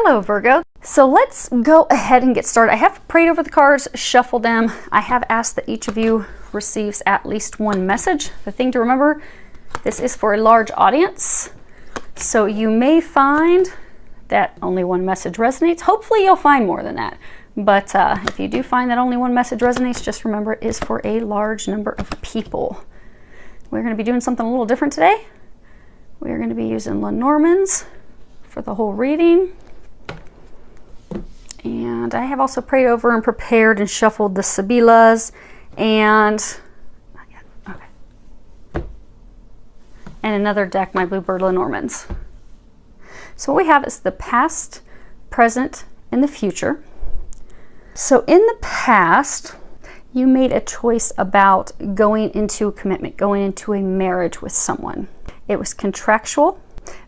Hello, Virgo. So let's go ahead and get started. I have prayed over the cards, shuffled them. I have asked that each of you receives at least one message. The thing to remember, this is for a large audience. So you may find that only one message resonates. Hopefully you'll find more than that. But if you do find that only one message resonates, just remember it is for a large number of people. We're going to be doing something a little different today. We're going to be using Lenormands for the whole reading. And I have also prayed over and prepared and shuffled the Sibilas and not yet. Okay. And another deck, my Bluebird Lenormands. So what we have is the past, present, and the future. So in the past, you made a choice about going into a commitment, going into a marriage with someone. It was contractual,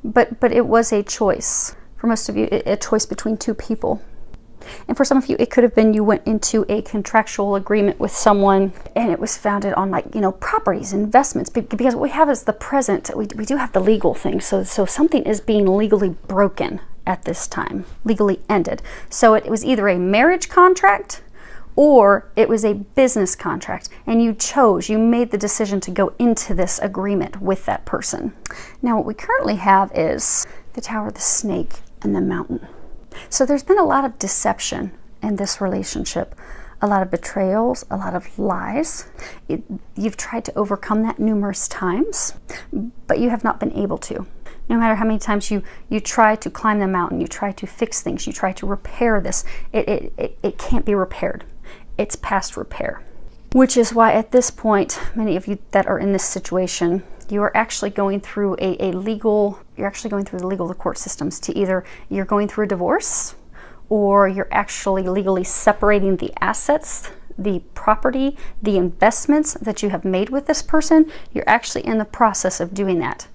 but it was a choice. For most of you, a choice between two people. And for some of you, it could have been you went into a contractual agreement with someone and it was founded on, like, you know, properties, investments, because what we have is the present. We do have the legal thing. So something is being legally broken at this time, legally ended. So it was either a marriage contract or it was a business contract, and you made the decision to go into this agreement with that person. Now what we currently have is the Tower, the Snake, and the Mountain. So there's been a lot of deception in this relationship, a lot of betrayals, a lot of lies. You've tried to overcome that numerous times, but you have not been able to. No matter how many times you try to climb the mountain, you try to fix things, you try to repair this, it can't be repaired. It's past repair. Which is why at this point, many of you that are in this situation, you are actually going through the legal, the court systems to either you're going through a divorce or you're actually legally separating the assets, the property, the investments that you have made with this person. You're actually in the process of doing that.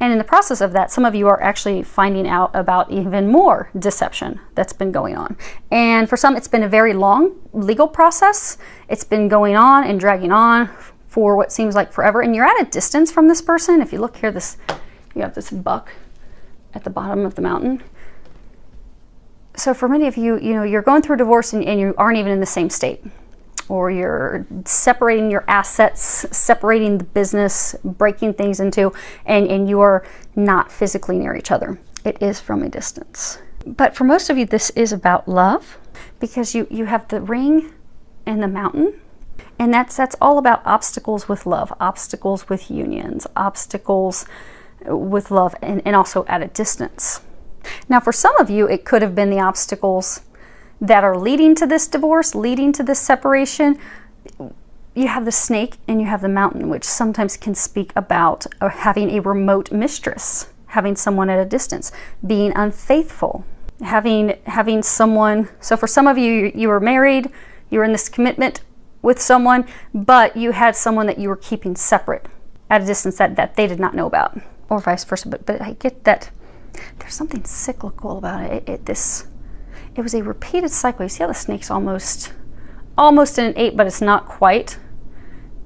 And in the process of that, some of you are actually finding out about even more deception that's been going on. And for some, it's been a very long legal process. It's been going on and dragging on for what seems like forever, and you're at a distance from this person. If you look here, you have this buck at the bottom of the mountain. So for many of you, you're going through a divorce and you aren't even in the same state, or you're separating your assets, separating the business, breaking things into, and you are not physically near each other. It is from a distance. But for most of you, this is about love, because you have the ring and the mountain. And that's all about obstacles with love, obstacles with unions, obstacles with love, and also at a distance. Now, for some of you, it could have been the obstacles that are leading to this divorce, leading to this separation. You have the Snake and you have the Mountain, which sometimes can speak about having a remote mistress, having someone at a distance, being unfaithful, having someone. So for some of you, you were married, you were in this commitment with someone, but you had someone that you were keeping separate at a distance that they did not know about, or vice versa. But I get that there's something cyclical about it. It was a repeated cycle. You see how the snake's almost in an 8, but it's not quite.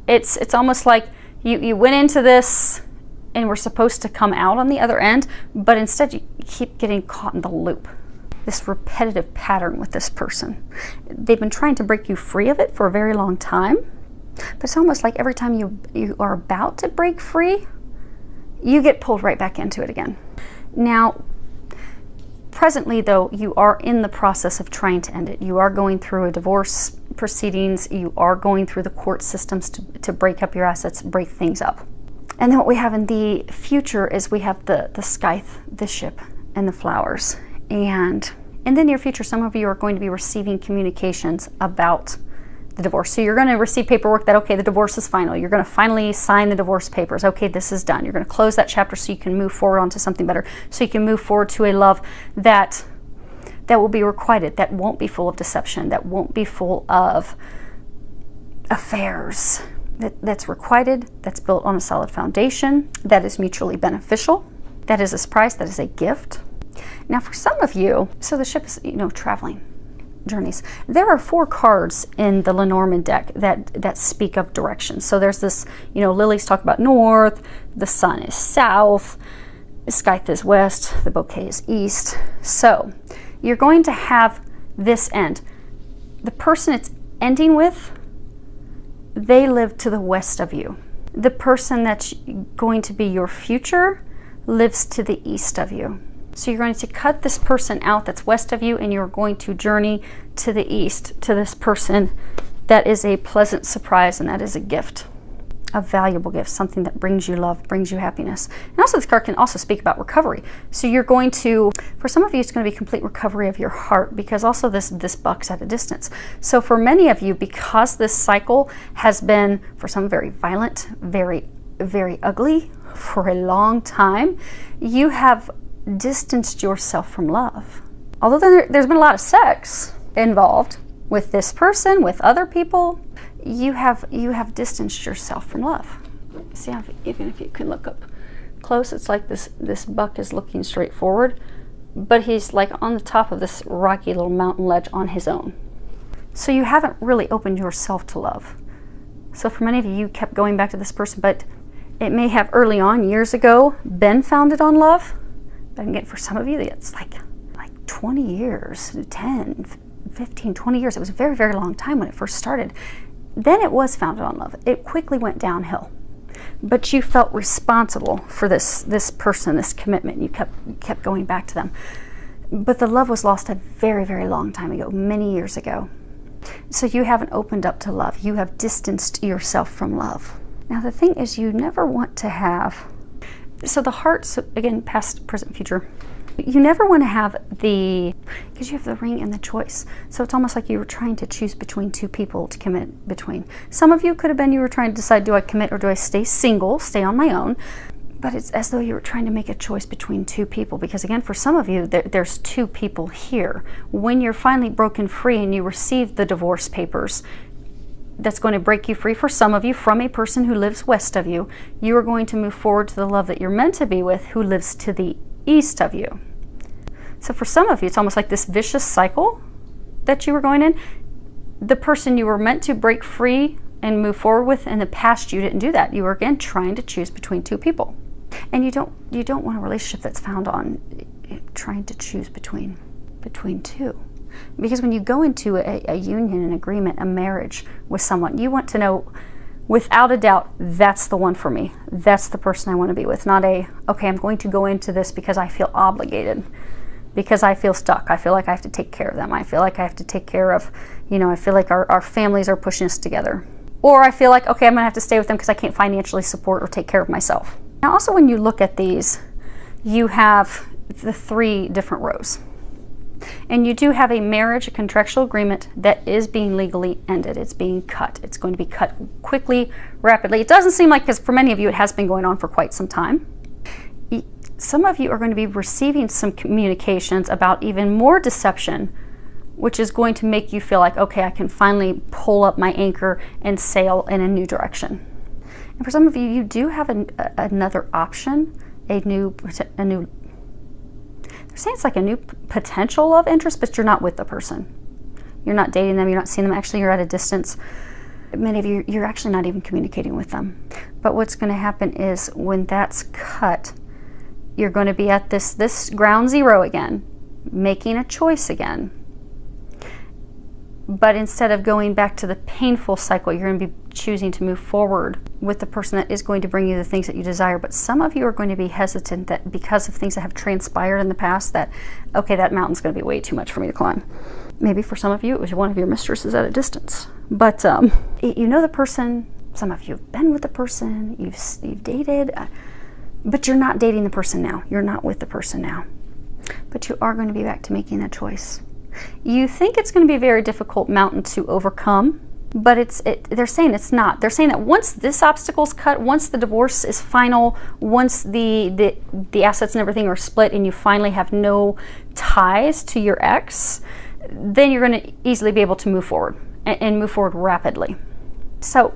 It's almost like you went into this and were supposed to come out on the other end, but instead you keep getting caught in the loop. This repetitive pattern with this person. They've been trying to break you free of it for a very long time, but it's almost like every time you are about to break free, you get pulled right back into it again. Now, presently though, you are in the process of trying to end it. You are going through a divorce proceedings. You are going through the court systems to break up your assets, break things up. And then what we have in the future is we have the scythe, the ship, and the flowers. And in the near future, some of you are going to be receiving communications about the divorce. So you're going to receive paperwork that, okay, the divorce is final. You're going to finally sign the divorce papers. Okay, this is done. You're going to close that chapter so you can move forward onto something better. So you can move forward to a love that will be requited, that won't be full of deception, that won't be full of affairs, that's requited, that's built on a solid foundation, that is mutually beneficial, that is a surprise, that is a gift. Now for some of you, so the ship is, traveling journeys. There are 4 cards in the Lenormand deck that speak of direction. So there's this, Lily's talk about north, the sun is south, Scythe is west, the bouquet is east. So you're going to have this end. The person it's ending with, they live to the west of you. The person that's going to be your future lives to the east of you. So you're going to cut this person out that's west of you, and you're going to journey to the east to this person that is a pleasant surprise, and that is a gift, a valuable gift, something that brings you love, brings you happiness. And also this card can also speak about recovery. So you're going to, for some of you, it's going to be complete recovery of your heart, because also this buck's at a distance. So for many of you, because this cycle has been, for some, very violent, very, very ugly for a long time, you have distanced yourself from love. Although there's been a lot of sex involved with this person, with other people, you have distanced yourself from love. See, even if you can look up close, it's like this buck is looking straight forward, but he's like on the top of this rocky little mountain ledge on his own. So you haven't really opened yourself to love. So for many of you, you kept going back to this person, but it may have early on, years ago, been founded on love. But again, for some of you, it's like 20 years, 10, 15, 20 years. It was a very, very long time when it first started. Then it was founded on love. It quickly went downhill. But you felt responsible for this person, this commitment. You kept going back to them. But the love was lost a very, very long time ago, many years ago. So you haven't opened up to love. You have distanced yourself from love. Now the thing is, you never want to have, so the heart, so again, past, present, future, you never want to have because you have the ring and the choice. So it's almost like you were trying to choose between two people to commit between. Some of you could have been, you were trying to decide, do I commit or do I stay single, stay on my own? But it's as though you were trying to make a choice between two people, because again, for some of you, there's two people here. When you're finally broken free and you receive the divorce papers, that's going to break you free, for some of you, from a person who lives west of you. You are going to move forward to the love that you're meant to be with, who lives to the east of you. So for some of you, it's almost like this vicious cycle that you were going in. The person you were meant to break free and move forward with in the past, you didn't do that. You were again trying to choose between two people. And you don't want a relationship that's found on trying to choose between two. Because when you go into a union, an agreement, a marriage with someone, you want to know without a doubt, that's the one for me. That's the person I want to be with. Not okay, I'm going to go into this because I feel obligated, because I feel stuck. I feel like I have to take care of them. I feel like I have to take care of, I feel like our families are pushing us together. Or I feel like, okay, I'm going to have to stay with them because I can't financially support or take care of myself. Now also, when you look at these, you have the three different rows. And you do have a marriage, a contractual agreement that is being legally ended. It's being cut. It's going to be cut quickly, rapidly. It doesn't seem like, because for many of you it has been going on for quite some time. Some of you are going to be receiving some communications about even more deception, which is going to make you feel like, okay, I can finally pull up my anchor and sail in a new direction. And for some of you, you do have another option, a new they're saying it's like a new potential love interest, but you're not with the person. You're not dating them, you're not seeing them. Actually, you're at a distance. Many of you, you're actually not even communicating with them. But what's going to happen is when that's cut, you're going to be at this ground zero again, making a choice again. But instead of going back to the painful cycle, you're going to be choosing to move forward with the person that is going to bring you the things that you desire. But some of you are going to be hesitant that because of things that have transpired in the past, that, okay, that mountain's going to be way too much for me to climb. Maybe for some of you, it was one of your mistresses at a distance. But you know the person, some of you have been with the person, you've dated, but you're not dating the person now. You're not with the person now. But you are going to be back to making a choice. You think it's going to be a very difficult mountain to overcome, but they're saying it's not. They're saying that once this obstacle's cut, once the divorce is final, once the assets and everything are split and you finally have no ties to your ex, then you're going to easily be able to move forward and move forward rapidly. So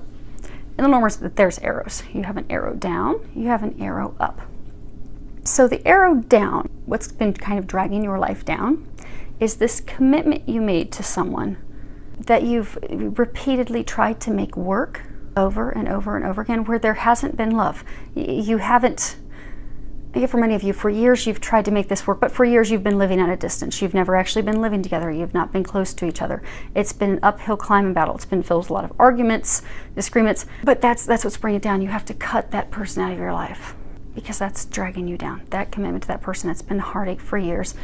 in the numbers, there's arrows. You have an arrow down, you have an arrow up. So the arrow down, what's been kind of dragging your life down, is this commitment you made to someone that you've repeatedly tried to make work over and over and over again, where there hasn't been love. You haven't For many of you, for years you've tried to make this work, but for years you've been living at a distance. You've never actually been living together. You've not been close to each other. It's been an uphill climb and battle. It's been filled with a lot of arguments, disagreements, but that's what's bringing it down. You have to cut that person out of your life because that's dragging you down. That commitment to that person that's been heartache for years,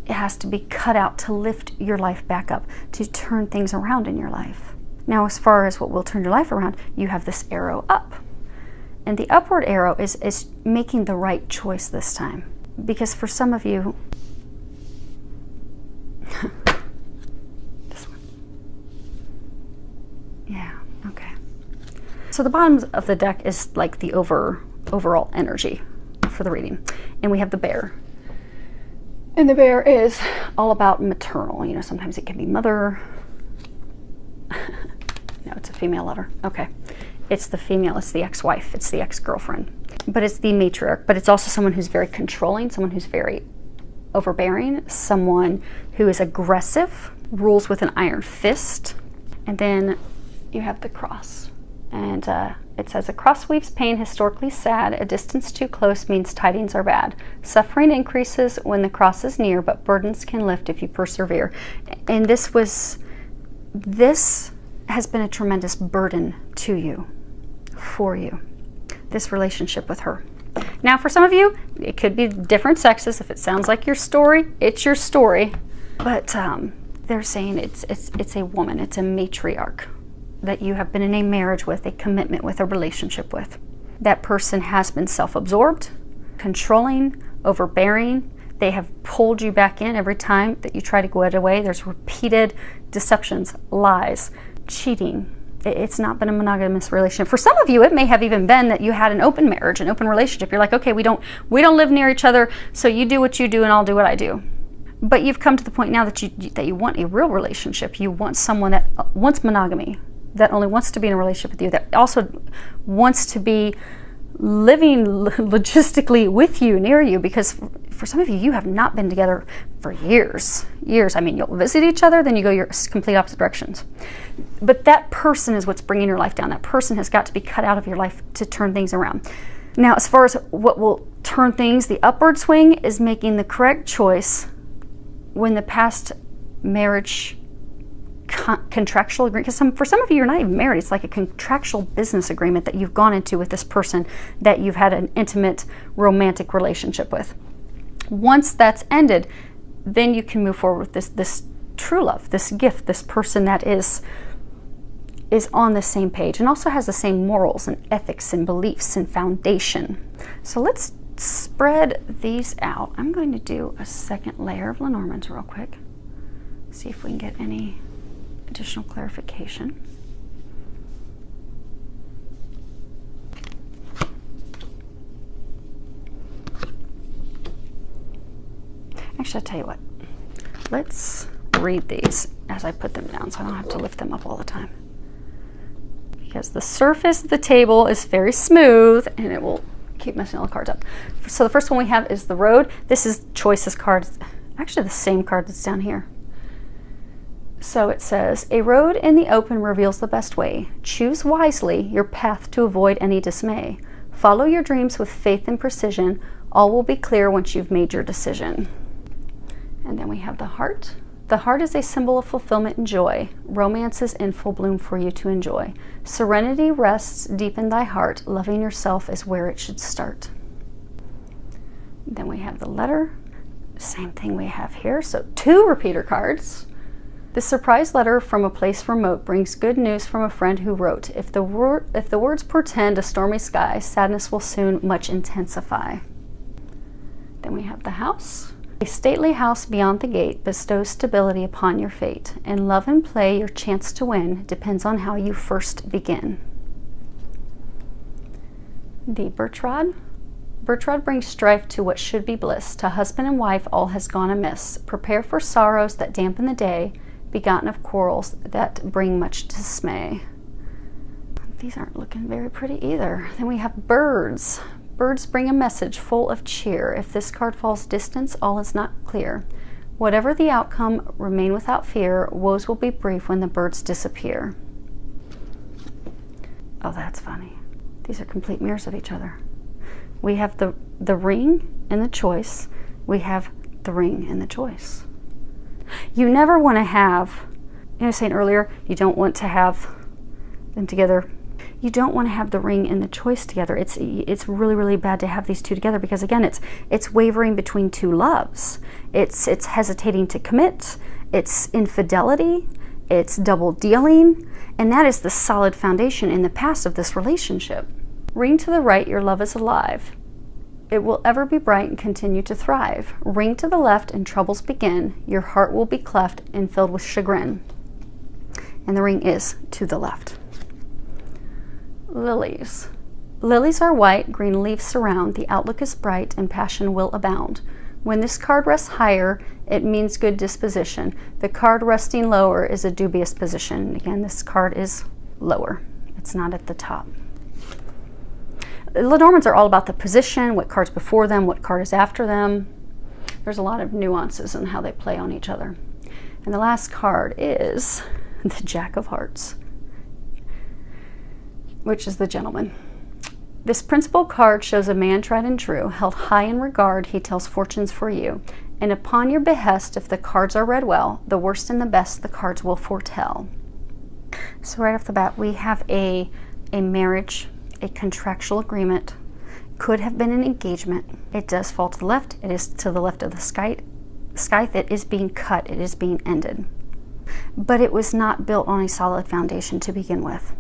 it has to be cut out to lift your life back up, to turn things around in your life. Now, as far as what will turn your life around, you have this arrow up. And the upward arrow is making the right choice this time. Because for some of you, this one. Yeah, okay. So the bottom of the deck is like the overall energy for the reading. And we have the bear. And the bear is all about maternal. You know, sometimes it can be mother. No, it's a female lover. Okay. It's the female, it's the ex-wife, it's the ex-girlfriend. But it's the matriarch, but it's also someone who's very controlling, someone who's very overbearing, someone who is aggressive, rules with an iron fist. And then you have the cross. And it says, a cross weaves pain historically sad. A distance too close means tidings are bad. Suffering increases when the cross is near, but burdens can lift if you persevere. And this has been a tremendous burden to you, for you, this relationship with her. Now, for some of you, it could be different sexes. If it sounds like your story, it's your story. But they're saying it's a woman, it's a matriarch that you have been in a marriage with, a commitment with, a relationship with. That person has been self-absorbed, controlling, overbearing. They have pulled you back in every time that you try to get away. There's repeated deceptions, lies, cheating. It's not been a monogamous relationship. For some of you, it may have even been that you had an open marriage, an open relationship. You're like, okay, we don't live near each other, so you do what you do and I'll do what I do. But you've come to the point now that you want a real relationship. You want someone that wants monogamy, that only wants to be in a relationship with you, that also wants to be living logistically with you, near you, because for some of you, you have not been together for years. I mean, you'll visit each other, then you go your complete opposite directions. But that person is what's bringing your life down. That person has got to be cut out of your life to turn things around. Now, as far as what will turn things, the upward swing is making the correct choice when the past marriage contractual agreement, because for some of you, you're not even married. It's like a contractual business agreement that you've gone into with this person that you've had an intimate romantic relationship with. Once that's ended, then you can move forward with this true love, this gift, this person that is on the same page and also has the same morals and ethics and beliefs and foundation. So let's spread these out. I'm going to do a second layer of Lenormands real quick. See if we can get any additional clarification. Actually, I'll tell you what. Let's read these as I put them down so I don't have to lift them up all the time. Because the surface of the table is very smooth and it will keep messing all the cards up. So the first one we have is the Road. This is Choices card. It's actually the same card that's down here. So it says, a road in the open reveals the best way. Choose wisely your path to avoid any dismay. Follow your dreams with faith and precision. All will be clear once you've made your decision. And then we have the Heart. The heart is a symbol of fulfillment and joy. Romance is in full bloom for you to enjoy. Serenity rests deep in thy heart. Loving yourself is where it should start. Then we have the Letter. Same thing we have here. So 2 repeater cards. The surprise letter from a place remote brings good news from a friend who wrote, if the words portend a stormy sky, sadness will soon much intensify. Then we have the House. A stately house beyond the gate bestows stability upon your fate. In love and play, your chance to win depends on how you first begin. The Birch Rod. Birch Rod brings strife to what should be bliss. To husband and wife, all has gone amiss. Prepare for sorrows that dampen the day, begotten of quarrels that bring much dismay. These aren't looking very pretty either. Then we have Birds. Birds bring a message full of cheer. If this card falls distance, all is not clear. Whatever the outcome, remain without fear. Woes will be brief when the birds disappear. Oh, that's funny. These are complete mirrors of each other. We have the ring and the choice. We have the ring and the choice. You never want to have, I was saying earlier, you don't want to have them together. You don't want to have the ring and the choice together. It's really, really bad to have these two together, because again, it's wavering between two loves. It's hesitating to commit. It's infidelity. It's double dealing. And that is the solid foundation in the past of this relationship. Ring to the right, your love is alive. It will ever be bright and continue to thrive. Ring to the left and troubles begin. Your heart will be cleft and filled with chagrin. And the ring is to the left. Lilies. Lilies are white, green leaves surround. The outlook is bright and passion will abound. When this card rests higher, it means good disposition. The card resting lower is a dubious position. Again, this card is lower. It's not at the top. Lenormands are all about the position, what card's before them, what card is after them. There's a lot of nuances in how they play on each other. And the last card is the Jack of Hearts, which is the Gentleman. This principal card shows a man tried and true, held high in regard, he tells fortunes for you. And upon your behest, if the cards are read well, the worst and the best the cards will foretell. So right off the bat, we have a marriage, a contractual agreement, could have been an engagement. It does fall to the left. It is to the left of the scythe. It is being cut. It is being ended. But it was not built on a solid foundation to begin with.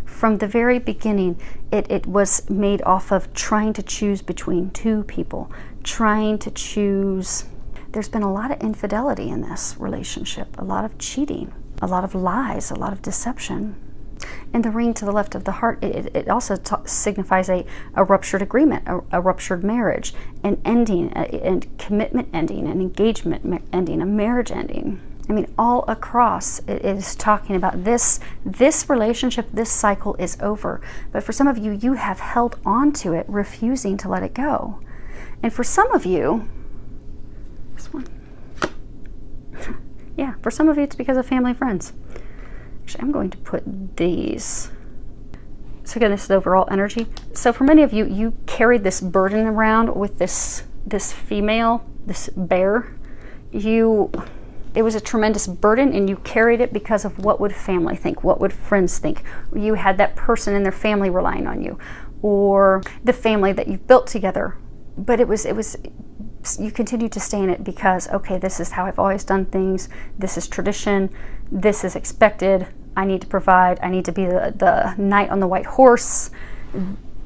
From the very beginning, it was made off of trying to choose between two people, trying to choose. There's been a lot of infidelity in this relationship, a lot of cheating, a lot of lies, a lot of deception. And the ring to the left of the heart, it also signifies a ruptured agreement, a ruptured marriage, an ending, and commitment ending, an engagement ending, a marriage ending. I mean, all across it is talking about this relationship, this cycle is over. But for some of you, you have held on to it, refusing to let it go. And for some of you, this one, yeah, for some of you, it's because of family and friends. Actually, I'm going to put these. So again, this is overall energy. So for many of you, you carried this burden around with this female, this bear. It was a tremendous burden, and you carried it because of what would family think, what would friends think. You had that person in their family relying on you, or the family that you've built together. But you continued to stay in it because, okay, this is how I've always done things. This is tradition. This is expected. I need to provide. I need to be the knight on the white horse.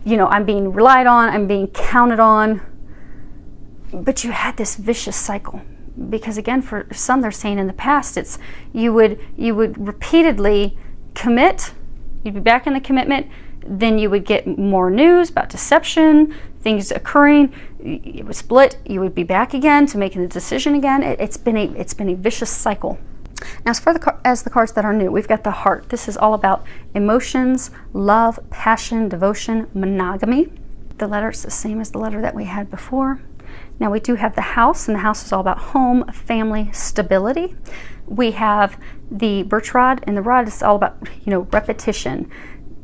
You know, I'm being relied on. I'm being counted on. But you had this vicious cycle. Because again, for some, they're saying in the past, it's you would repeatedly commit, you'd be back in the commitment, then you would get more news about deception, things occurring, it would split, you would be back again to making the decision again. It's been a vicious cycle. Now, as the cards that are new, we've got the heart. This is all about emotions, love, passion, devotion, monogamy. The letter is the same as the letter that we had before. Now we do have the house, and the house is all about home, family, stability. We have the birch rod, and the rod is all about, repetition,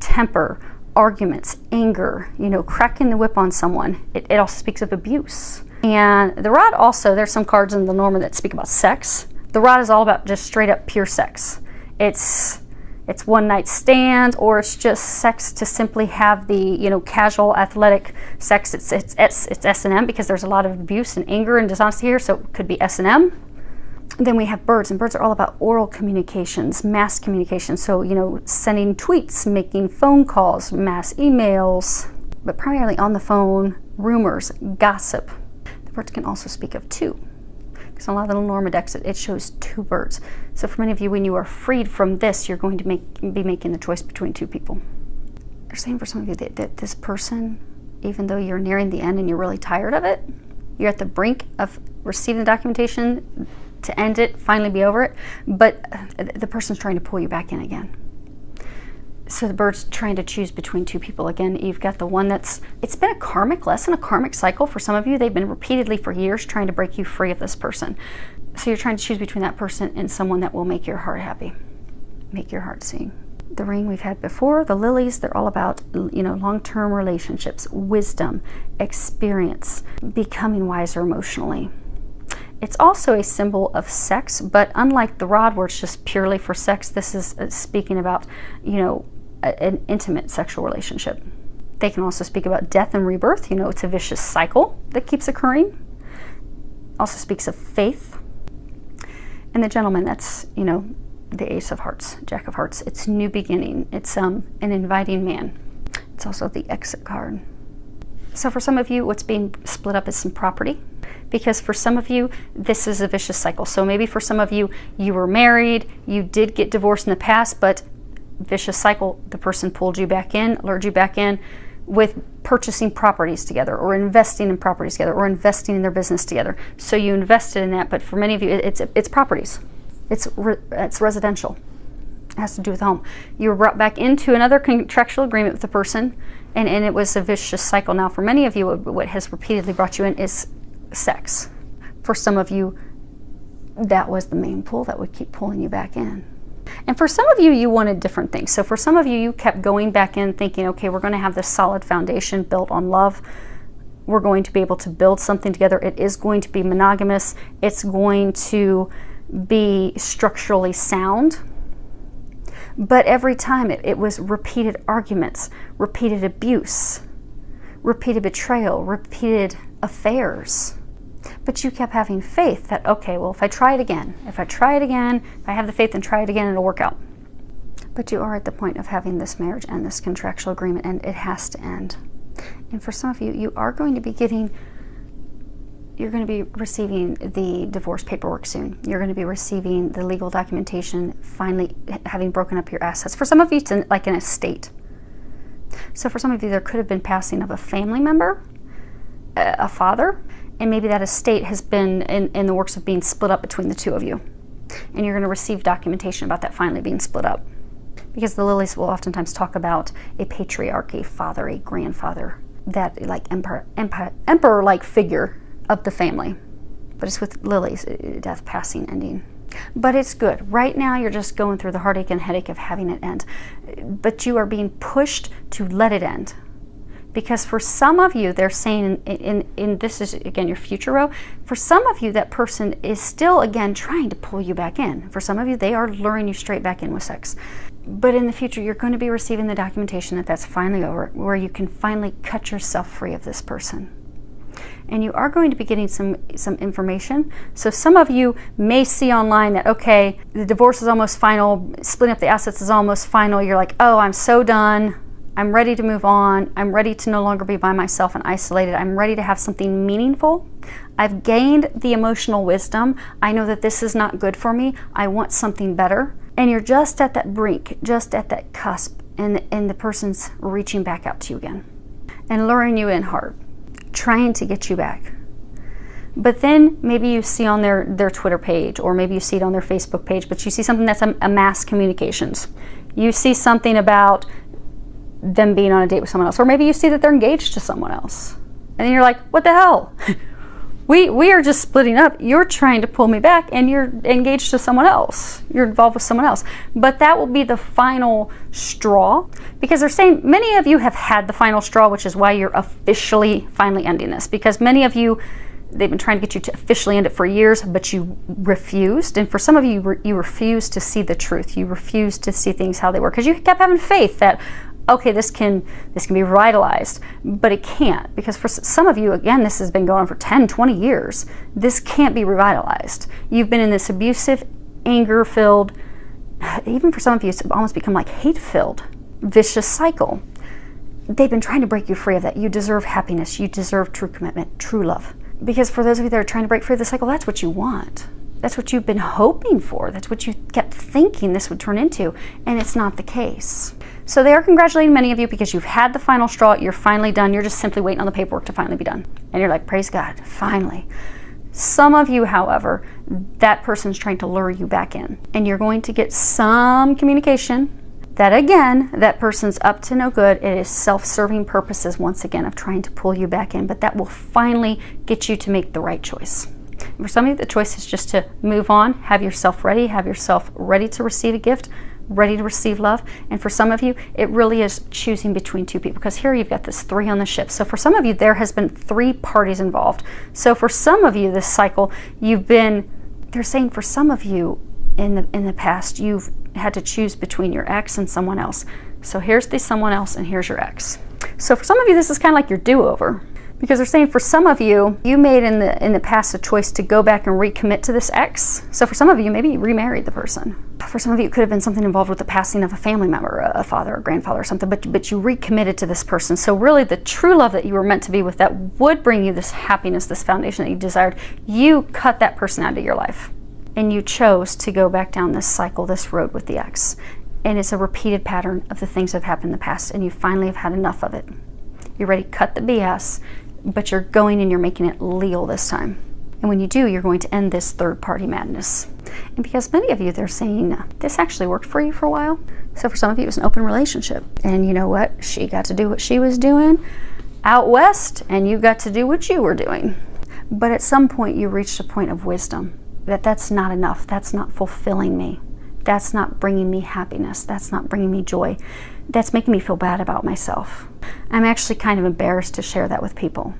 temper, arguments, anger, cracking the whip on someone. It also speaks of abuse. And the rod also, there's some cards in the Lenormand that speak about sex. The rod is all about just straight up pure sex. It's one night stands, or it's just sex to simply have the casual athletic sex. It's S&M, because there's a lot of abuse and anger and dishonesty here, so it could be S&M. Then we have birds, and birds are all about oral communications, mass communication. So sending tweets, making phone calls, mass emails, but primarily on the phone, rumors, gossip. The birds can also speak of two. So a lot of the Lenormand decks, it shows two birds. So for many of you, when you are freed from this, you're going to be making the choice between two people. They're saying for some of you that this person, even though you're nearing the end and you're really tired of it, you're at the brink of receiving the documentation to end it, finally be over it, but the person's trying to pull you back in again. So the bird's trying to choose between two people. Again, you've got the one it's been a karmic lesson, a karmic cycle for some of you. They've been repeatedly for years trying to break you free of this person. So you're trying to choose between that person and someone that will make your heart happy, make your heart sing. The ring we've had before, the lilies, they're all about, you know, long-term relationships, wisdom, experience, becoming wiser emotionally. It's also a symbol of sex, but unlike the rod where it's just purely for sex, this is speaking about, you know, an intimate sexual relationship. They can also speak about death and rebirth. You know, it's a vicious cycle that keeps occurring. Also speaks of faith. And the gentleman, that's, you know, the Ace of Hearts, Jack of Hearts. It's new beginning. It's an inviting man. It's also the exit card. So for some of you, what's being split up is some property. Because for some of you, this is a vicious cycle. So maybe for some of you, you were married, you did get divorced in the past, but vicious cycle, the person pulled you back in, lured you back in with purchasing properties together, or investing in properties together, or investing in their business together. So you invested in that, but for many of you, it's properties. It's residential. It has to do with home. You were brought back into another contractual agreement with the person, and it was a vicious cycle. Now, for many of you, what has repeatedly brought you in is sex. For some of you, that was the main pull that would keep pulling you back in. And for some of you, you wanted different things. So for some of you, you kept going back in thinking, okay, we're going to have this solid foundation built on love. We're going to be able to build something together. It is going to be monogamous. It's going to be structurally sound. But every time it was repeated arguments, repeated abuse, repeated betrayal, repeated affairs. But you kept having faith that, okay, well, if I try it again, if I have the faith and try it again, it'll work out. But you are at the point of having this marriage and this contractual agreement, and it has to end. And for some of you, you are going to be you're going to be receiving the divorce paperwork soon. You're going to be receiving the legal documentation, finally having broken up your assets. For some of you, it's like an estate. So for some of you, there could have been passing of a family member, a father, and maybe that estate has been in the works of being split up between the two of you. And you're going to receive documentation about that finally being split up. Because the lilies will oftentimes talk about a patriarch, a father, a grandfather, that like emperor-like figure of the family. But it's with lilies, death, passing, ending. But it's good. Right now you're just going through the heartache and headache of having it end. But you are being pushed to let it end. Because for some of you, they're saying, in this is, again, your future row, for some of you, that person is still, again, trying to pull you back in. For some of you, they are luring you straight back in with sex. But in the future, you're going to be receiving the documentation that that's finally over, where you can finally cut yourself free of this person. And you are going to be getting some information. So some of you may see online that, okay, the divorce is almost final, splitting up the assets is almost final. You're like, oh, I'm so done. I'm ready to move on. I'm ready to no longer be by myself and isolated. I'm ready to have something meaningful. I've gained the emotional wisdom. I know that this is not good for me. I want something better. And you're just at that brink, just at that cusp, and the person's reaching back out to you again and luring you in hard, trying to get you back. But then maybe you see on their Twitter page, or maybe you see it on their Facebook page, but you see something that's a mass communications. You see something about them being on a date with someone else, or maybe you see that they're engaged to someone else, and then you're like, what the hell? we are just splitting up. You're trying to pull me back, and you're engaged to someone else. You're involved with someone else. But that will be the final straw, because they're saying many of you have had the final straw, which is why you're officially finally ending this, because many of you, they've been trying to get you to officially end it for years, but you refused. And for some of you, you refused to see the truth. You refused to see things how they were, because you kept having faith that, okay, this can be revitalized, but it can't, because for some of you, again, this has been going on for 10, 20 years. This can't be revitalized. You've been in this abusive, anger-filled, even for some of you, it's almost become like hate-filled, vicious cycle. They've been trying to break you free of that. You deserve happiness. You deserve true commitment, true love. Because for those of you that are trying to break free of the cycle, that's what you want. That's what you've been hoping for. That's what you kept thinking this would turn into, and it's not the case. So they are congratulating many of you because you've had the final straw. You're finally done. You're just simply waiting on the paperwork to finally be done. And you're like, praise God, finally. Some of you, however, that person's trying to lure you back in. And you're going to get some communication that, again, that person's up to no good. It is self-serving purposes, once again, of trying to pull you back in. But that will finally get you to make the right choice. For some of you, the choice is just to move on, have yourself ready to receive a gift, ready to receive love. And for some of you, it really is choosing between two people, because here you've got this 3 on the ship. So for some of you, there has been 3 parties involved. So for some of you, this cycle, they're saying for some of you in the past, you've had to choose between your ex and someone else. So here's the someone else and here's your ex. So for some of you, this is kind of like your do-over, because they're saying for some of you, you made in the past a choice to go back and recommit to this ex. So for some of you, maybe you remarried the person. For some of you, it could have been something involved with the passing of a family member, a father or grandfather or something, but you recommitted to this person. So really the true love that you were meant to be with, that would bring you this happiness, this foundation that you desired, you cut that person out of your life. And you chose to go back down this cycle, this road with the ex. And it's a repeated pattern of the things that have happened in the past, and you finally have had enough of it. You're ready to cut the BS, but you're going and you're making it legal this time. And when you do, you're going to end this third-party madness. And because many of you, they're saying, this actually worked for you for a while. So for some of you, it was an open relationship. And you know what? She got to do what she was doing out west, and you got to do what you were doing. But at some point, you reached a point of wisdom that that's not enough. That's not fulfilling me. That's not bringing me happiness. That's not bringing me joy. That's making me feel bad about myself. I'm actually kind of embarrassed to share that with people.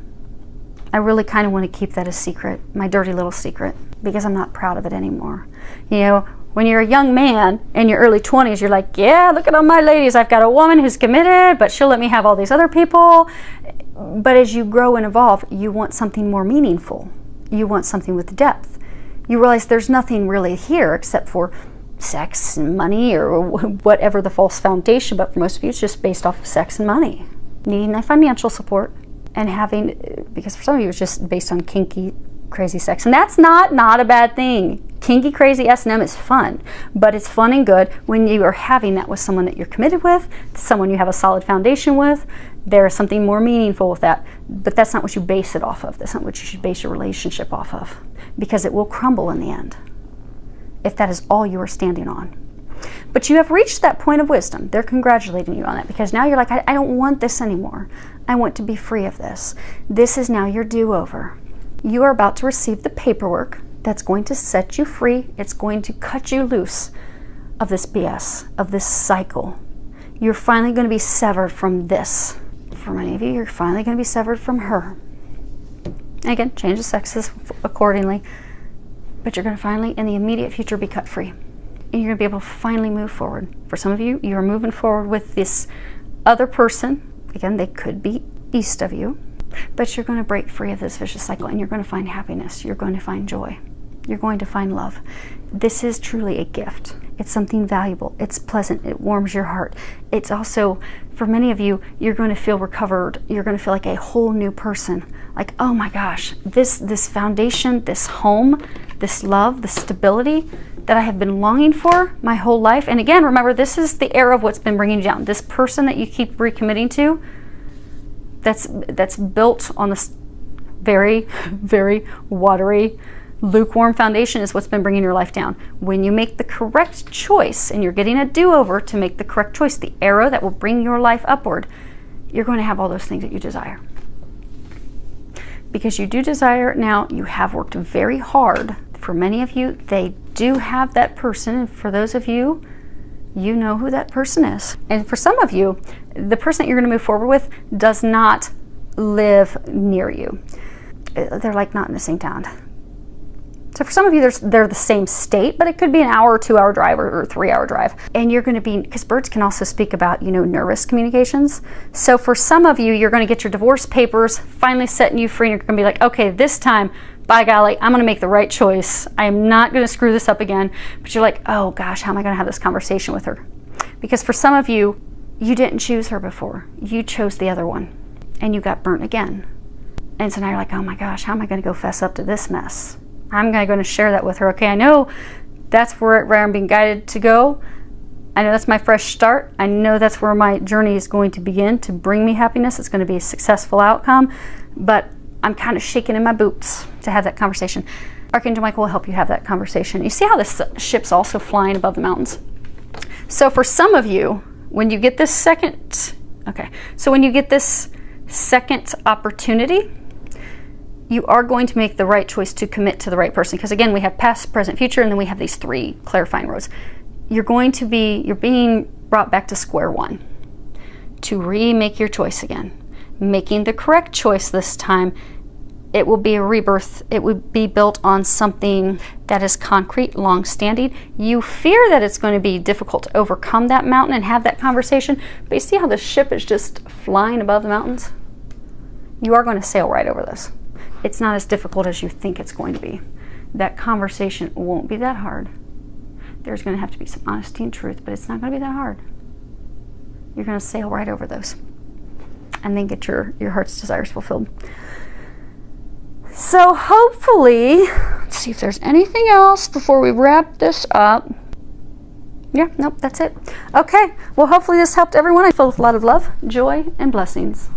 I really kind of want to keep that a secret, my dirty little secret, because I'm not proud of it anymore. You know, when you're a young man in your early 20s, you're like, yeah, look at all my ladies. I've got a woman who's committed, but she'll let me have all these other people. But as you grow and evolve, you want something more meaningful. You want something with depth. You realize there's nothing really here except for sex and money, or whatever the false foundation, but for most of you, it's just based off of sex and money. Needing that financial support and having, because for some of you, it's just based on kinky, crazy sex. And that's not a bad thing. Kinky, crazy S&M is fun, but it's fun and good when you are having that with someone that you're committed with, someone you have a solid foundation with. There's something more meaningful with that, but that's not what you base it off of. That's not what you should base your relationship off of, because it will crumble in the end if that is all you are standing on. But you have reached that point of wisdom. They're congratulating you on it, because now you're like, I don't want this anymore. I want to be free of this. This is now your do-over. You are about to receive the paperwork that's going to set you free. It's going to cut you loose of this BS, of this cycle. You're finally going to be severed from this. For many of you, you're finally going to be severed from her. And again, change the sexes accordingly. But you're going to finally, in the immediate future, be cut free. And you're going to be able to finally move forward. For some of you, you're moving forward with this other person. Again, they could be east of you. But you're going to break free of this vicious cycle, and you're going to find happiness. You're going to find joy. You're going to find love. This is truly a gift. It's something valuable. It's pleasant. It warms your heart. It's also, for many of you, you're going to feel recovered. You're going to feel like a whole new person. Like, oh my gosh, this foundation, this home, this love, this stability that I have been longing for my whole life. And again, remember, this is the era of what's been bringing you down. This person that you keep recommitting to, that's built on this very, very watery, lukewarm foundation, is what's been bringing your life down. When you make the correct choice, and you're getting a do-over to make the correct choice, the arrow that will bring your life upward, you're going to have all those things that you desire. Because you do desire it now. You have worked very hard. For many of you, they do have that person, and for those of you, you know who that person is. And for some of you, the person that you're going to move forward with does not live near you. They're like not in the same town. So for some of you, they're the same state, but it could be an hour or 2-hour drive or 3-hour drive. And you're going to be, because birds can also speak about, nervous communications. So for some of you, you're going to get your divorce papers finally setting you free, and you're going to be like, okay, this time, by golly, I'm going to make the right choice. I am not going to screw this up again. But you're like, oh gosh, how am I going to have this conversation with her? Because for some of you, you didn't choose her before. You chose the other one, and you got burnt again. And so now you're like, oh my gosh, how am I going to go fess up to this mess? I'm going to share that with her. Okay, I know that's where I'm being guided to go. I know that's my fresh start. I know that's where my journey is going to begin to bring me happiness. It's going to be a successful outcome. But I'm kind of shaking in my boots to have that conversation. Archangel Michael will help you have that conversation. You see how this ship's also flying above the mountains? So for some of you, when you get this second opportunity, you are going to make the right choice to commit to the right person. Because again, we have past, present, future, and then we have these 3 clarifying roads. you're being brought back to square one to remake your choice again, making the correct choice this time. It will be a rebirth. It would be built on something that is concrete, long-standing. You fear that it's going to be difficult to overcome that mountain and have that conversation, but you see how the ship is just flying above the mountains? You are going to sail right over this. It's not as difficult as you think it's going to be. That conversation won't be that hard. There's going to have to be some honesty and truth, but it's not going to be that hard. You're going to sail right over those and then get your heart's desires fulfilled. So hopefully, let's see if there's anything else before we wrap this up. Yeah, nope, that's it. Okay, well hopefully this helped everyone. I feel with a lot of love, joy, and blessings.